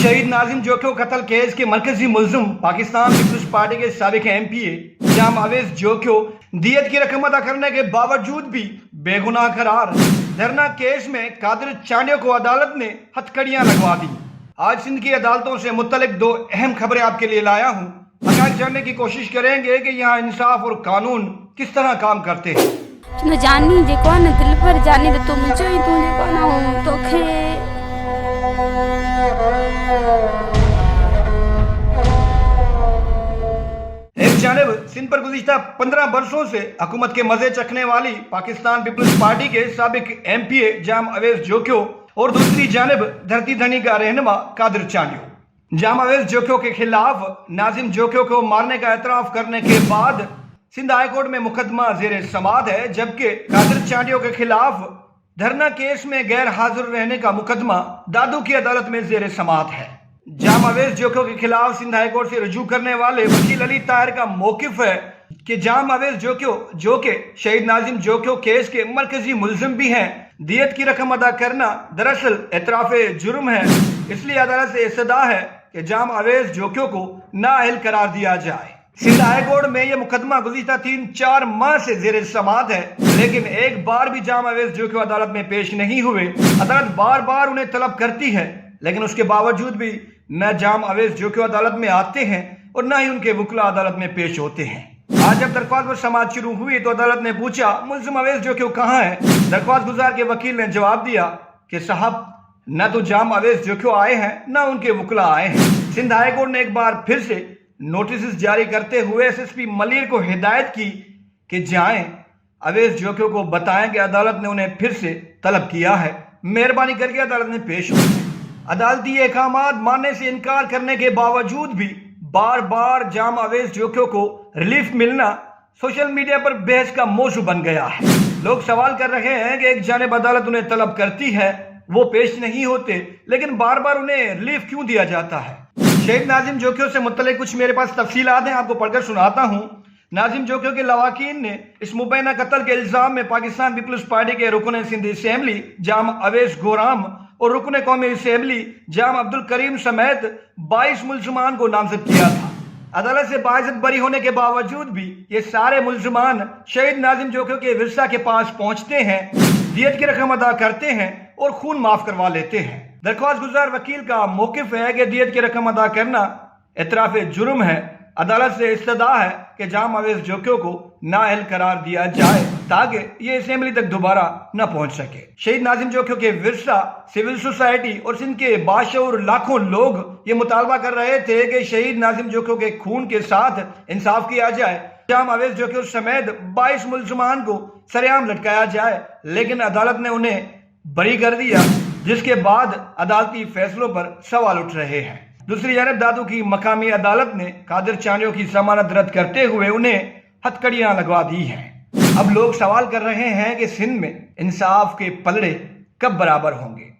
शहीद नाजिम जोखियो कत्ल केस के मरकजी मुल्जिम पाकिस्तान पीपल्स पार्टी के साबिक MP जाम अवेज जोखियो दियत की रकम अदा करने के बावजूद भी बेगुनाह करार। धरना केस में कादिर चांडियो को अदालत ने हथकड़ियां लगवा दी। आज सिंध की अदालतों से मुत्तलिक दो अहम खबरें आपके लिए लाया हूँ। हक़ाइक़ जानने की कोशिश करेंगे कि यहाँ इंसाफ और कानून किस तरह काम करते हैं। न जानी जे कौन दिल पर जानी तो तुम जो ही तू जे कौन हो तो खे एक जानिब सिंध पर गुज़िश्ता 15 बरसों से हुकूमत के मजे चखने वाली पाकिस्तान पीपल्स पार्टी के साबिक MP जाम अवेज जोखियो और दूसरी जानिब धरती धनी का रहनुमा कादिर चांडियो। जाम अवेज जोखियो के खिलाफ नाजिम जोखियो को मारने का एतराफ करने के बाद सिंध हाई कोर्ट में मुकदमा ज़ेरे समाअत है, जबकि कादिर चांडियो के खिलाफ धरना केस में गैर हाजिर रहने का मुकदमा दादू की अदालत में ज़ेरे समाअत है। जाम अवेज जोखियो के खिलाफ सिंध हाई कोर्ट से रुजू करने वाले वकील अली ताहिर का मौकिफ है कि जाम अवेज जोखियो जो कि शहीद नाजिम जोखियो केस के मरकजी मुल्जिम भी हैं, दियत की रकम अदा करना दरअसल एतराफ़े जुर्म है। इसलिए अदालत से इस्तदा है कि जाम अवेज जोखियो को नाअहल करार दिया जाए। सिंध हाई कोर्ट में यह मुकदमा गुज़िश्ता 3-4 माह से ज़ेरे समाअत है, लेकिन एक बार भी जाम अवेज जोखियो अदालत में पेश नहीं हुए। अदालत बार बार उन्हें तलब करती है, लेकिन उसके बावजूद भी न जाम अवेज जोखियो अदालत में आते हैं और न ही उनके वकील अदालत में पेश होते हैं। आज जब दरख्वास्त पर समाअत शुरू हुई तो अदालत ने पूछा मुल्जिम अवेज जोखियो कहाँ है। दरख्वास्त गुजार के वकील ने जवाब दिया कि साहब न तो जाम अवेज जोखियो आए हैं न उनके वकील आए हैं। सिंध हाई कोर्ट ने एक बार फिर से नोटिस जारी करते हुए SSP मलिर को हिदायत की कि जाएं अवेज जोखियो को बताएं कि अदालत ने उन्हें फिर से तलब किया है, मेहरबानी करके अदालत में पेश हो। अदालती अहकामात मानने से इनकार करने के बावजूद भी बार बार जाम अवेज जोखियो को रिलीफ मिलना सोशल मीडिया पर बहस का मौजू बन गया है। लोग सवाल कर रहे हैं कि एक जानिब अदालत उन्हें तलब करती है, वो पेश नहीं होते, लेकिन बार बार उन्हें रिलीफ क्यों दिया जाता है। शहीद नाजिम जोखियो से मुत्तलिक कुछ मेरे पास तफसीलात हैं, आपको पढ़कर सुनाता हूँ। नाजिम जोखियो के लवाकीन ने इस मुबैना कत्ल के इल्जाम में पाकिस्तान पीपल्स पार्टी के रुकन सिंध असेंबली जाम अवेज गोराम और रुकन कौमी असेंबली जाम अब्दुल करीम समेत 22 मुल्जिमान को नामजद किया था। अदालत से बाइज्जत बरी होने के बावजूद भी ये सारे मुल्जिमान शहीद नाजिम जोखियो के विरसा के पास पहुंचते हैं, दियत की रकम अदा करते हैं और खून माफ करवा लेते हैं। दरख्वास्त गुजार वकील का मौकिफ है कि दियत की रकम अदा करना एतराफ़े जुर्म है। अदालत से इस्तदा है कि जाम अवेज जोखियो को नाअहल करार दिया जाए ताकि ये असेंबली तक दोबारा न पहुंच सके। शहीद नाजिम जोखियो के विरसा, सिविल सोसाइटी और सिंध के बाशऊर लाखों लोग ये मुतालबा कर रहे थे कि शहीद नाजिम जोखियो के खून के साथ इंसाफ किया जाए। जाम अवेज जोखियो समेत 22 मुल्जिमान को सरेआम लटकाया जाए, लेकिन अदालत ने उन्हें बरी कर दिया, जिसके बाद अदालती फैसलों पर सवाल उठ रहे हैं। दूसरी जानब दादू की मकामी अदालत ने कादिर चांडियो की जमानत रद्द करते हुए उन्हें हथकड़ियां लगवा दी हैं। अब लोग सवाल कर रहे हैं कि सिंध में इंसाफ के पलड़े कब बराबर होंगे।